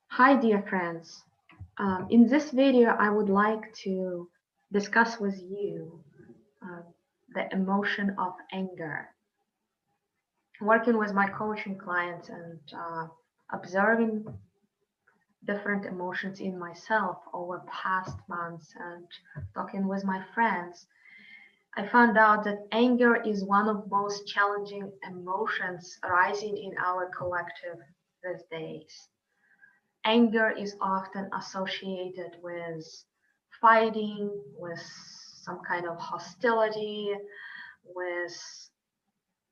Hi, dear friends. In this video, I would like to discuss with you uh, the emotion of anger. Working with my coaching clients and observing different emotions in myself over past months and talking with my friends, I found out that anger is one of most challenging emotions arising in our collective these days. Anger is often associated with fighting, with some kind of hostility, with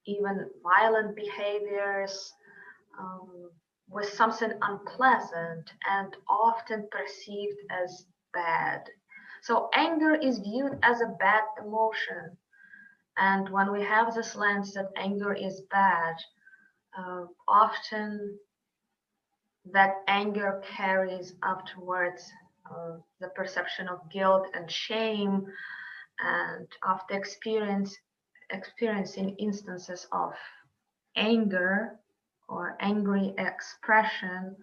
even violent behaviors, um, with something unpleasant and often perceived as bad. So, anger is viewed as a bad emotion. And when we have this lens that anger is bad, often that anger carries afterwards the perception of guilt and shame, and after experiencing instances of anger or angry expression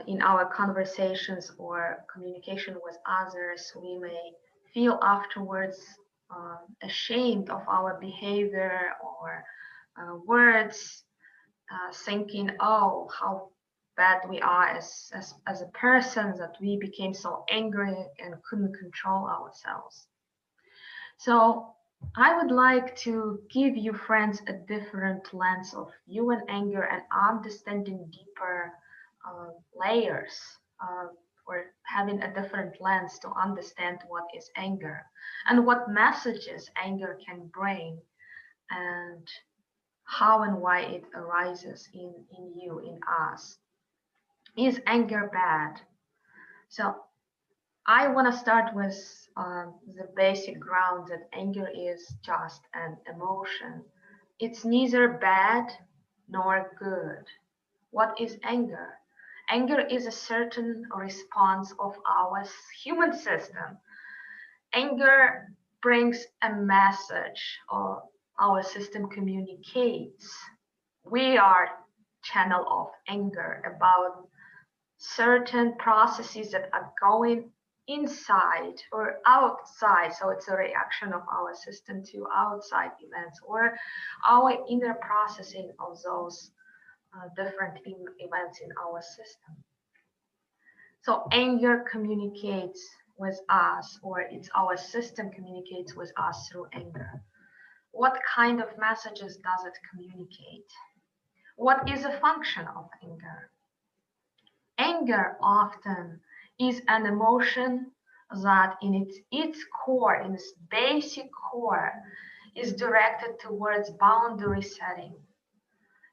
in our conversations or communication with others, we may feel afterwards ashamed of our behavior or words, thinking, oh, how bad we are as a person, that we became so angry and couldn't control ourselves. So I would like to give you, friends, a different lens of view and anger and understanding deeper layers, or having a different lens to understand what is anger and what messages anger can bring, and how and why it arises in you, in us. Is anger bad? So I want to start with the basic ground that anger is just an emotion. It's neither bad nor good. What is anger? Anger is a certain response of our human system. Anger brings a message, or our system communicates. We are channel of anger about certain processes that are going inside or outside. So it's a reaction of our system to outside events or our inner processing of those different events in our system. So anger communicates with us, or it's our system communicates with us through anger. What kind of messages does it communicate? What is a function of anger? Anger often is an emotion that in its core, in its basic core, is directed towards boundary setting.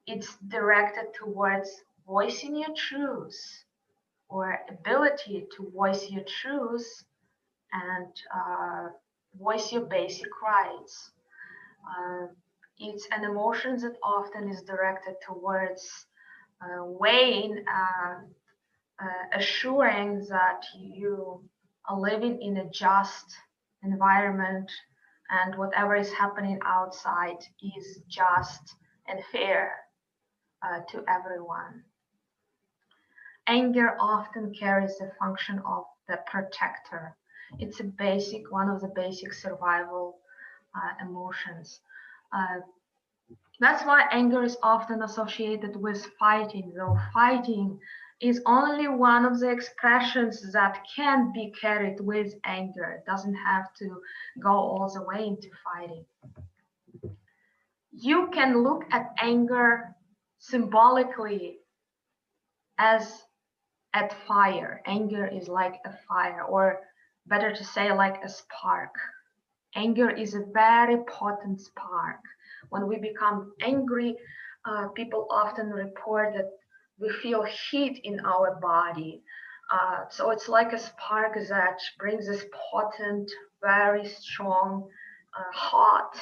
It's directed towards voicing your truths, or ability to voice your truths and voice your basic rights. Uh, it's an emotion that often is directed towards weighing assuring that you are living in a just environment and whatever is happening outside is just and fair to everyone. Anger often carries the function of the protector. It's a basic, one of the basic survival emotions. Uh, That's why anger is often associated with fighting, though fighting is only one of the expressions that can be carried with anger. It doesn't have to go all the way into fighting. You can look at anger symbolically as at fire. Anger is like a fire, or better to say, like a spark. Anger is a very potent spark. When we become angry, people often report that we feel heat in our body. So it's like a spark that brings this potent, very strong, hot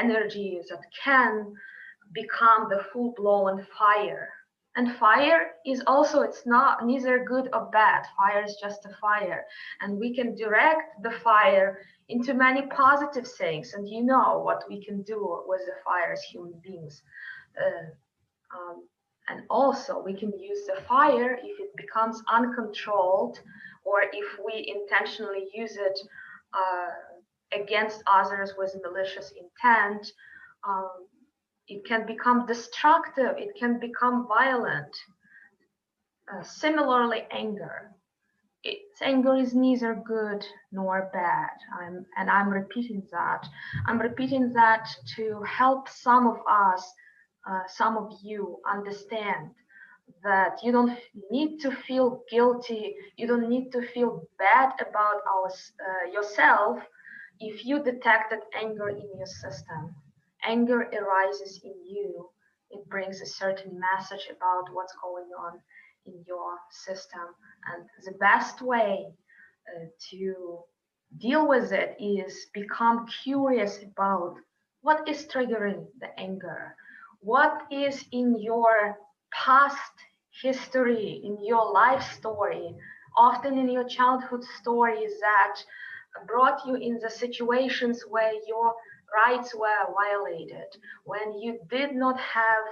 energy that can become the full-blown fire. And fire is also, it's not neither good or bad. Fire is just a fire. And we can direct the fire into many positive things. And you know what we can do with the fire as human beings. Uh, And also we can use the fire if it becomes uncontrolled, or if we intentionally use it against others with malicious intent. It can become destructive, it can become violent. Similarly, anger. Anger is neither good nor bad. I'm repeating that. I'm repeating that to help some of us, some of you understand that you don't need to feel guilty. You don't need to feel bad about yourself if you detected anger in your system. Anger arises in you. It brings a certain message about what's going on in your system. And the best way to deal with it is become curious about what is triggering the anger. What is in your past history, in your life story, often in your childhood stories that brought you in the situations where your rights were violated, when you did not have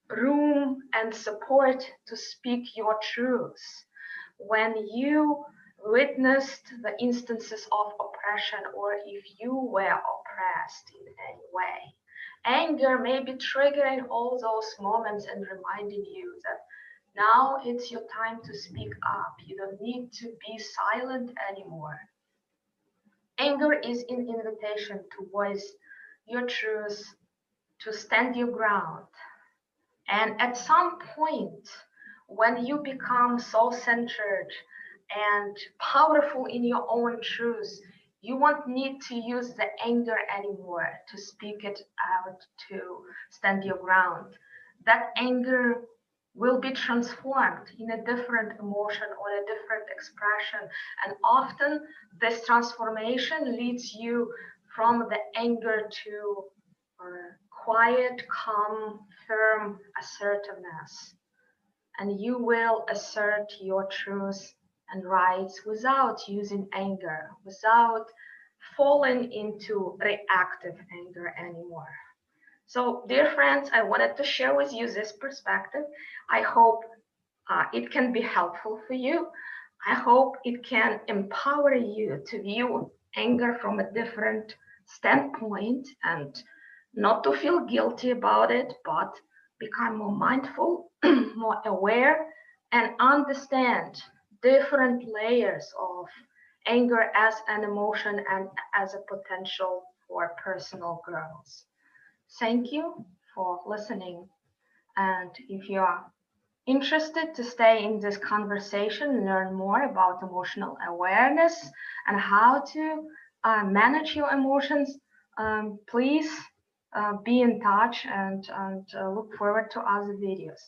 room and support to speak your truths, when you witnessed the instances of oppression, or if you were oppressed in any way. Anger may be triggering all those moments and reminding you that now it's your time to speak up. You don't need to be silent anymore. Anger is an invitation to voice your truth, to stand your ground. And at some point, when you become self-centered and powerful in your own truth, you won't need to use the anger anymore to speak it out, to stand your ground. That anger will be transformed in a different emotion or a different expression. And often this transformation leads you from the anger to quiet, calm, firm assertiveness. And you will assert your truth and rights without using anger, without falling into reactive anger anymore. So, dear friends, I wanted to share with you this perspective. I hope it can be helpful for you. I hope it can empower you to view anger from a different standpoint and not to feel guilty about it, but become more mindful, more aware, and understand different layers of anger as an emotion and as a potential for personal growth. Thank you for listening. And if you are interested to stay in this conversation, learn more about emotional awareness and how to manage your emotions, please be in touch and look forward to other videos.